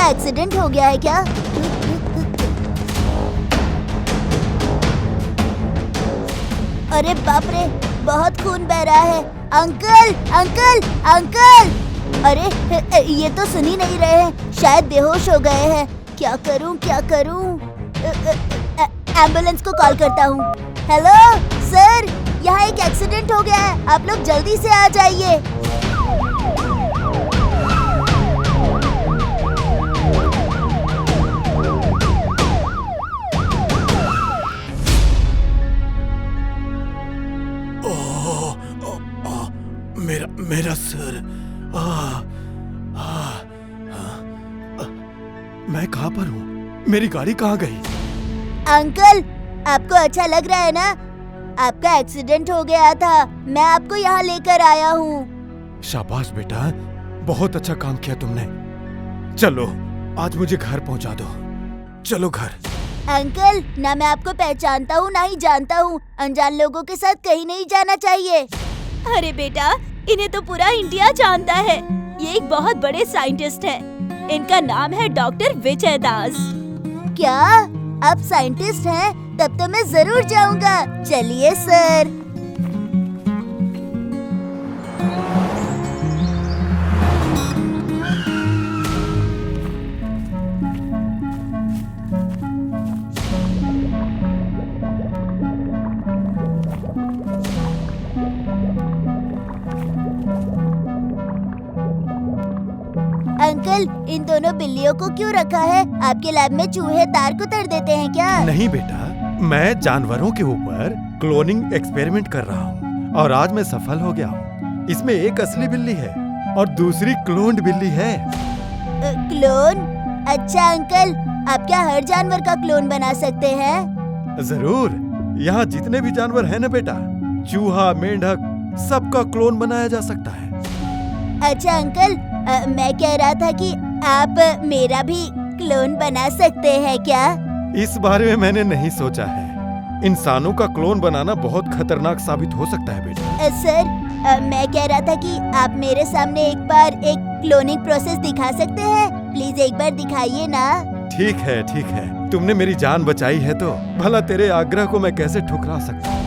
का एक्सीडेंट हो गया है क्या? अरे बाप रे, बहुत खून बह रहा है। Uncle uncle uncle! अरे ये तो सुन ही नहीं रहे हैं, शायद बेहोश हो गए हैं। क्या करूं क्या करूं? एम्बुलेंस को कॉल करता हूं। हेलो सर, यहाँ एक एक्सीडेंट हो गया है, आप लोग जल्दी से आ जाइए। मेरा सर। मैं कहाँ पर हूँ? मेरी गाड़ी कहाँ गई? अंकल, आपको अच्छा लग रहा है ना? आपका एक्सीडेंट हो गया था, मैं आपको यहाँ लेकर आया हूँ। शाबाश बेटा, बहुत अच्छा काम किया तुमने। चलो आज मुझे घर पहुँचा दो। चलो घर। अंकल, ना मैं आपको पहचानता हूँ ना ही जानता हूँ, अनजान लोगों के साथ कहीं नहीं जाना चाहिए। अरे बेटा, इन्हें तो पूरा इंडिया जानता है। ये एक बहुत बड़े साइंटिस्ट हैं। इनका नाम है डॉक्टर विजय दास। क्या आप साइंटिस्ट हैं? तब तो मैं जरूर जाऊंगा। चलिए सर। अंकल, इन दोनों बिल्लियों को क्यों रखा है? आपके लैब में चूहे तार को तोड़ देते हैं क्या? नहीं बेटा, मैं जानवरों के ऊपर क्लोनिंग एक्सपेरिमेंट कर रहा हूँ और आज मैं सफल हो गया हूँ। इसमें एक असली बिल्ली है और दूसरी क्लोन्ड बिल्ली है। क्लोन? अच्छा अंकल, आप क्या हर जानवर का क्लोन बना सकते हैं? जरूर, यहाँ जितने भी जानवर हैं ना बेटा, चूहा, मेंढक, सबका क्लोन बनाया जा सकता है। अच्छा अंकल, मैं कह रहा था कि आप मेरा भी क्लोन बना सकते हैं क्या? इस बारे में मैंने नहीं सोचा है। इंसानों का क्लोन बनाना बहुत खतरनाक साबित हो सकता है बेटा। सर, मैं कह रहा था कि आप मेरे सामने एक बार एक क्लोनिंग प्रोसेस दिखा सकते हैं? प्लीज एक बार दिखाइए ना। ठीक है ठीक है, तुमने मेरी जान बचाई है तो भला तेरे आग्रह को मैं कैसे ठुकरा सकता हूँ।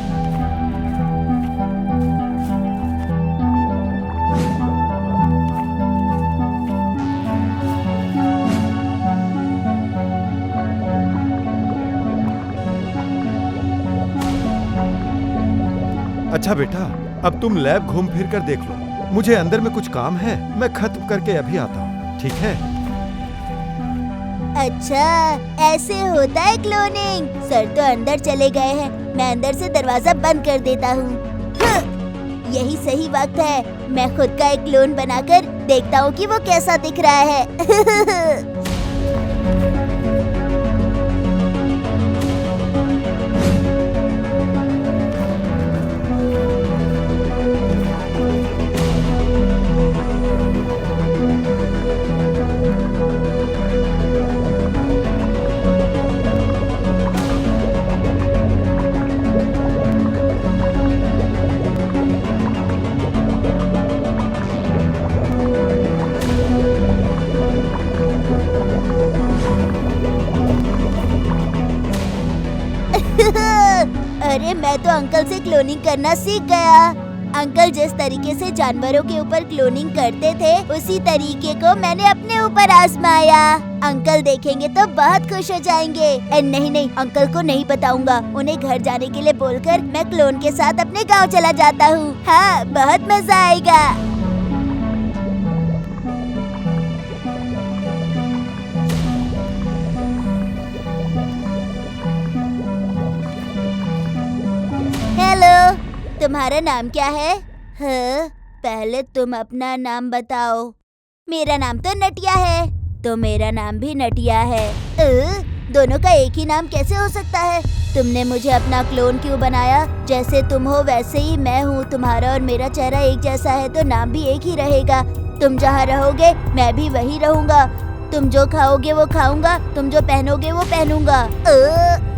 अच्छा बेटा, अब तुम लैब घूम फिर कर देख लो। मुझे अंदर में कुछ काम है, मैं खत्म करके अभी आता हूँ, ठीक है? अच्छा, ऐसे होता है क्लोनिंग। सर तो अंदर चले गए हैं, मैं अंदर से दरवाजा बंद कर देता हूँ। यही सही वक्त है, मैं खुद का एक क्लोन बनाकर देखता हूँ कि वो कैसा दिख रहा है। अरे मैं तो अंकल से क्लोनिंग करना सीख गया। अंकल जिस तरीके से जानवरों के ऊपर क्लोनिंग करते थे, उसी तरीके को मैंने अपने ऊपर आजमाया। अंकल देखेंगे तो बहुत खुश हो जाएंगे। नहीं नहीं, अंकल को नहीं बताऊंगा। उन्हें घर जाने के लिए बोलकर मैं क्लोन के साथ अपने गांव चला जाता हूँ। हाँ, बहुत मजा आएगा। हेलो, तुम्हारा नाम क्या है? हाँ, पहले तुम अपना नाम बताओ। मेरा नाम तो नटिया है। तो मेरा नाम भी नटिया है। दोनों का एक ही नाम कैसे हो सकता है? तुमने मुझे अपना क्लोन क्यों बनाया? जैसे तुम हो वैसे ही मैं हूँ। तुम्हारा और मेरा चेहरा एक जैसा है तो नाम भी एक ही रहेगा। तुम जहाँ रहोगे मैं भी वही रहूँगा। तुम जो खाओगे वो खाऊंगा, तुम जो पहनोगे वो पहनूंगा।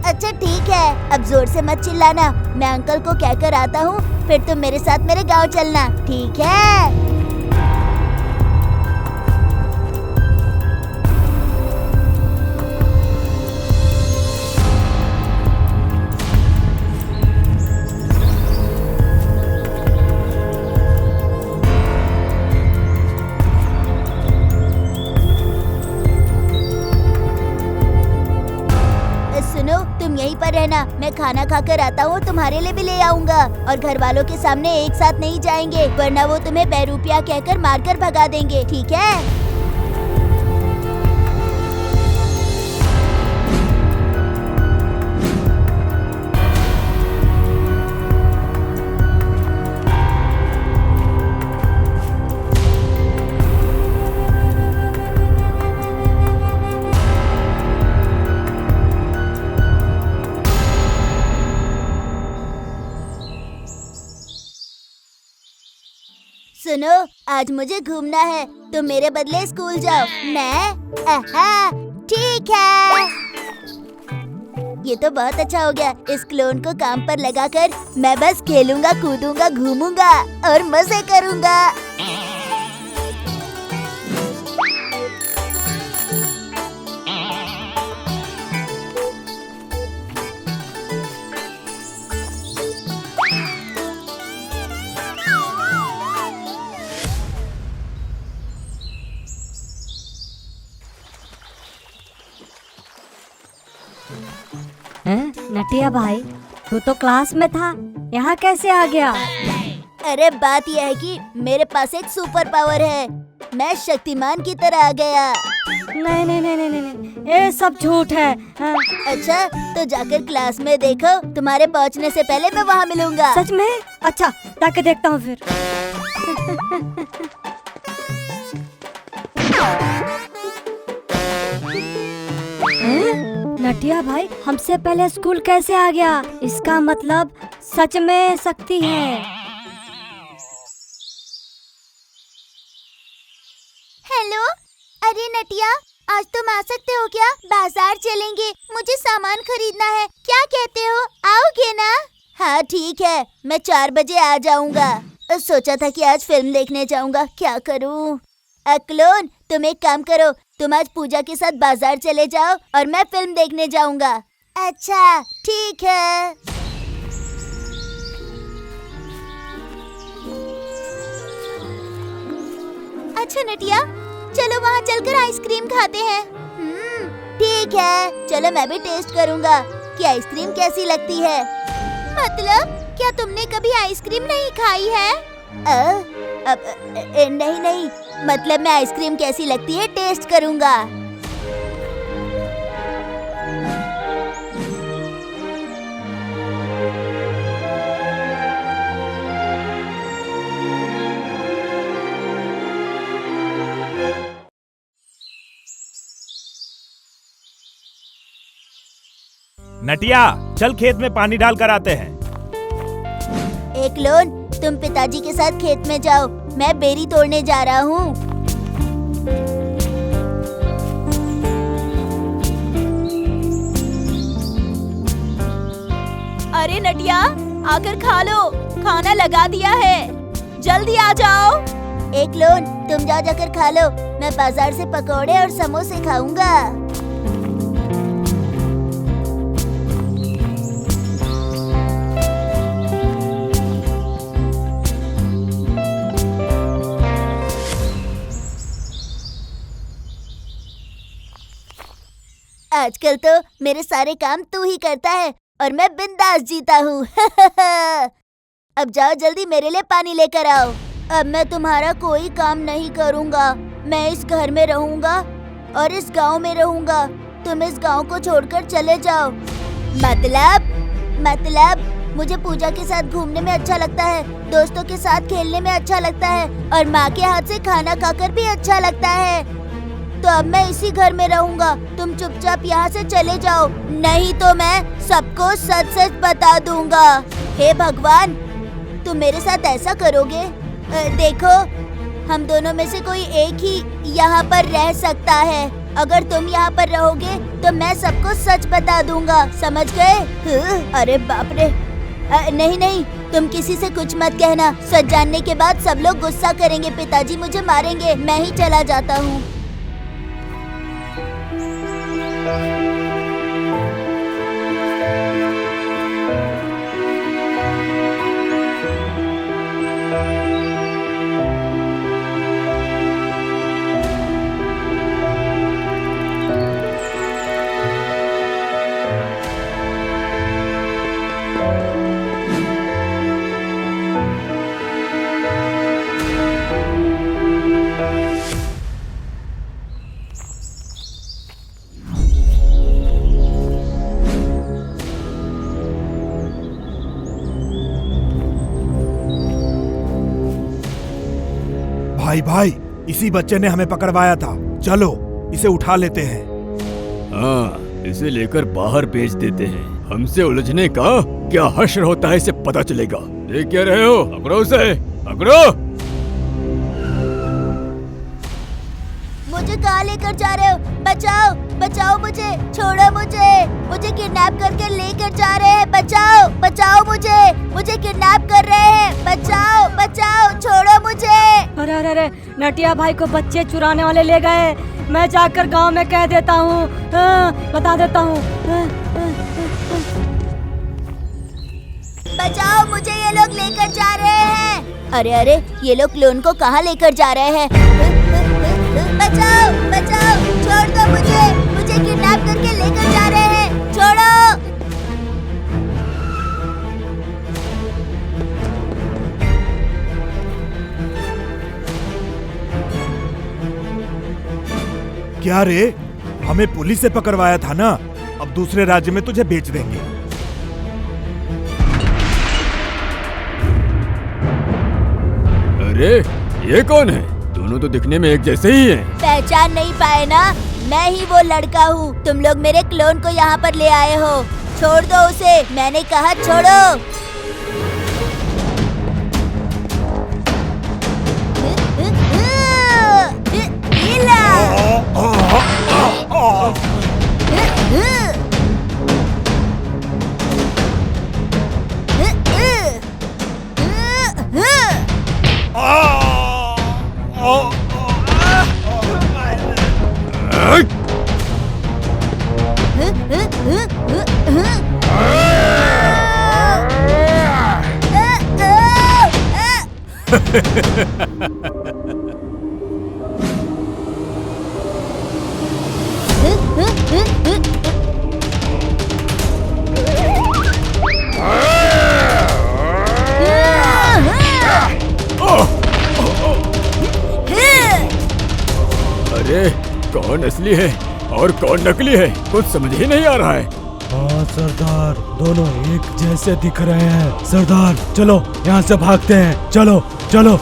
अच्छा ठीक है, अब जोर से मत चिल्लाना। मैं अंकल को कहकर आता हूँ, फिर तुम मेरे साथ मेरे गांव चलना, ठीक है? यहीं पर रहना, मैं खाना खाकर आता हूँ, तुम्हारे लिए भी ले आऊंगा। और घर वालों के सामने एक साथ नहीं जाएंगे, वरना वो तुम्हें बेरूपिया कहकर मारकर भगा देंगे, ठीक है? सुनो, आज मुझे घूमना है, तुम मेरे बदले स्कूल जाओ। मैं? आहा, ठीक है। ये तो बहुत अच्छा हो गया। इस क्लोन को काम पर लगाकर मैं बस खेलूंगा, कूदूंगा, घूमूंगा और मजे करूंगा। नटिया भाई, तू तो क्लास में था, यहाँ कैसे आ गया? अरे बात यह है कि मेरे पास एक सुपर पावर है, मैं शक्तिमान की तरह आ गया। नहीं नहीं नहीं नहीं नहीं, ये सब झूठ है। हाँ। अच्छा, तो जाकर क्लास में देखो, तुम्हारे पहुँचने से पहले मैं वहाँ मिलूंगा। सच में? अच्छा, जाके देखता हूँ फिर। नटिया भाई हमसे पहले स्कूल कैसे आ गया? इसका मतलब सच में शक्ति है। हेलो, अरे नटिया, आज तुम आ सकते हो क्या? बाजार चलेंगे, मुझे सामान खरीदना है, क्या कहते हो, आओगे ना? हाँ ठीक है, मैं 4 बजे आ जाऊंगा। सोचा था कि आज फिल्म देखने जाऊंगा, क्या करूं? क्लोन, तुम एक काम करो, तुम आज पूजा के साथ बाजार चले जाओ और मैं फिल्म देखने जाऊंगा। अच्छा ठीक है। अच्छा नटिया, चलो वहाँ चलकर आइसक्रीम खाते हैं। ठीक है, चलो मैं भी टेस्ट करूंगा कि आइसक्रीम कैसी लगती है। मतलब क्या तुमने कभी आइसक्रीम नहीं खाई है? नहीं नहीं, मतलब मैं आइसक्रीम कैसी लगती है टेस्ट करूंगा। नटिया, चल खेत में पानी डाल कर आते हैं। एक लोन, तुम पिताजी के साथ खेत में जाओ, मैं बेरी तोड़ने जा रहा हूँ। अरे नटिया, आकर खा लो, खाना लगा दिया है, जल्दी आ जाओ। एक लोन, तुम जाकर खा लो, मैं बाजार से पकौड़े और समोसे खाऊंगा। आजकल तो मेरे सारे काम तू ही करता है और मैं बिंदास जीता हूँ। अब जाओ जल्दी मेरे लिए पानी लेकर आओ। अब मैं तुम्हारा कोई काम नहीं करूँगा, मैं इस घर में रहूँगा और इस गांव में रहूँगा, तुम इस गांव को छोड़कर चले जाओ। मतलब मुझे पूजा के साथ घूमने में अच्छा लगता है, दोस्तों के साथ खेलने में अच्छा लगता है और माँ के हाथ से खाना खाकर भी अच्छा लगता है। तो अब मैं इसी घर में रहूंगा, तुम चुपचाप यहाँ से चले जाओ, नहीं तो मैं सबको सच सच बता दूंगा। हे भगवान, तुम मेरे साथ ऐसा करोगे? देखो, हम दोनों में से कोई एक ही यहाँ पर रह सकता है। अगर तुम यहाँ पर रहोगे तो मैं सबको सच बता दूंगा, समझ गए? अरे बाप रे, नहीं, तुम किसी से कुछ मत कहना, सच जानने के बाद सब लोग गुस्सा करेंगे, पिताजी मुझे मारेंगे, मैं ही चला जाता हूँ। भाई इसी बच्चे ने हमें पकड़वाया था। चलो इसे उठा लेते हैं। हाँ, इसे लेकर बाहर भेज देते हैं। हमसे उलझने का क्या हश्र होता है इसे पता चलेगा। देख क्या रहे हो? पकड़ो उसे, पकड़ो। मुझे कहाँ लेकर जा रहे हो? बचाओ, बचाओ मुझे, छोड़ो मुझे, मुझे किडनैप करके लेकर जा रहे हैं। बचाओ, बचाओ मुझे किडनैप कर रहे हैं। बचाओ, बचाओ, छोड़ो मुझे। अरे अरे अरे, नटिया भाई को बच्चे चुराने वाले ले गए। मैं जाकर गांव में कह देता हूँ, बता देता हूँ। बचाओ मुझे, ये लोग लेकर जा रहे हैं। अरे अरे, ये लोग क्लोन को कहाँ लेकर जा रहे हैं? बचाओ, बचाओ, छोड़ दो मुझे किडनैप करके लेकर जा रहे हैं। छोड़ो। क्या रे, हमें पुलिस से पकड़वाया था ना, अब दूसरे राज्य में तुझे बेच देंगे। अरे ये कौन है? दोनों तो दिखने में एक जैसे ही हैं। पहचान नहीं पाए ना? मैं ही वो लड़का हूँ। तुम लोग मेरे क्लोन को यहाँ पर ले आए हो। छोड़ दो उसे, मैंने कहा छोड़ो। अरे कौन असली है और कौन नकली है, कुछ समझ ही नहीं आ रहा है। हाँ सरदार, दोनों एक जैसे दिख रहे हैं। सरदार चलो यहाँ से भागते हैं, चलो चलो।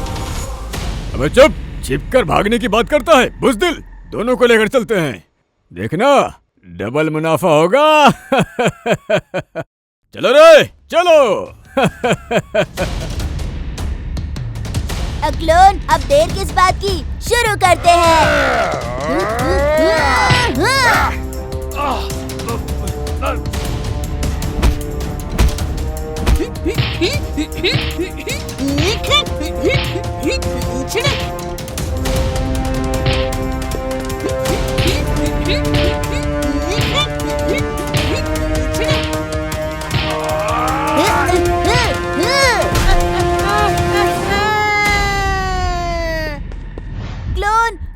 अबे चुप, छिपकर भागने की बात करता है बुज़दिल। दोनों को लेकर चलते हैं, देखना डबल मुनाफा होगा। चलो रे चलो। क्लोन, अब देर किस बात की, शुरू करते हैं।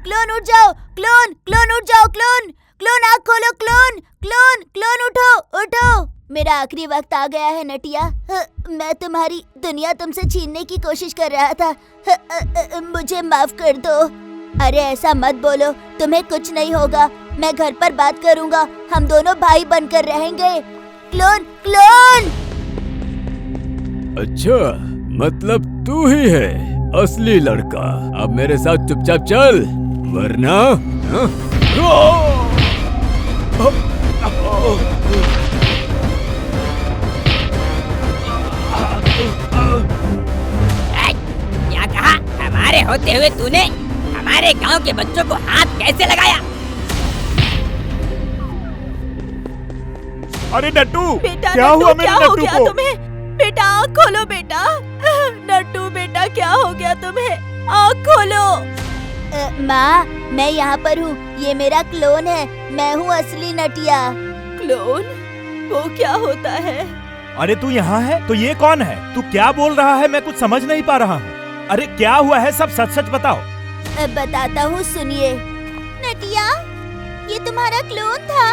क्लोन उठ जाओ, क्लोन उठ जाओ, क्लोन आँख खोलो, क्लोन उठो। मेरा आखिरी वक्त आ गया है नटिया। मैं तुम्हारी दुनिया तुमसे छीनने की कोशिश कर रहा था। मुझे माफ कर दो। अरे ऐसा मत बोलो, तुम्हें कुछ नहीं होगा। मैं घर पर बात करूँगा, हम दोनों भाई बनकर रहेंगे। क्लोन। अच्छा, मतलब तू ही है असली लड़का। अब मेरे साथ चुपचाप चल, वरना क्या कहा? हमारे होते हुए तूने हमारे गांव के बच्चों को हाथ कैसे लगाया? अरे नट्टू, बेटा क्या हुआ मेरे क्या हो नट्टू गया को? तुम्हें? बेटा आँख खोलो बेटा। नट्टू बेटा क्या हो गया तुम्हें? आँख खोलो। माँ, मैं यहाँ पर हूँ। ये मेरा क्लोन है, मैं हूँ असली नटिया। क्लोन? वो क्या होता है? अरे तू यहाँ है तो ये कौन है? तू क्या बोल रहा है, मैं कुछ समझ नहीं पा रहा हूँ। अरे क्या हुआ है, सब सच सच बताओ। बताता हूँ, सुनिए। नटिया, ये तुम्हारा क्लोन था।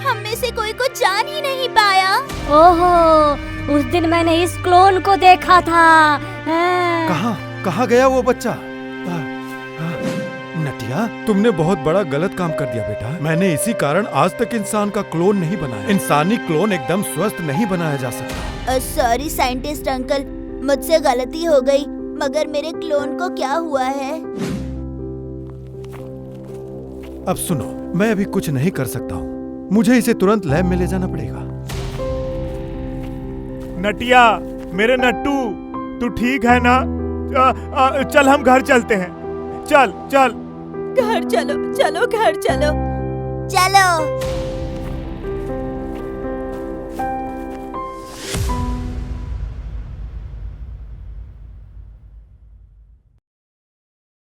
हम में से कोई को जान ही नहीं पाया। ओहो, उस दिन मैंने इस क्लोन को देखा था। कहाँ गया वो बच्चा? नटिया, तुमने बहुत बड़ा गलत काम कर दिया बेटा। मैंने इसी कारण आज तक इंसान का क्लोन नहीं बनाया। इंसानी क्लोन एकदम स्वस्थ नहीं बनाया जा सकता। सॉरी साइंटिस्ट अंकल, मुझसे गलती हो गई। मगर मेरे क्लोन को क्या हुआ है? अब सुनो, मैं अभी कुछ नहीं कर सकता हूँ। मुझे इसे तुरंत लैब में ले जाना पड़ेगा। नटिया, मेरे नट्टू, तू ठीक है ना? चल हम घर चलते हैं। चल चल। घर चलो, चलो घर चलो। चलो।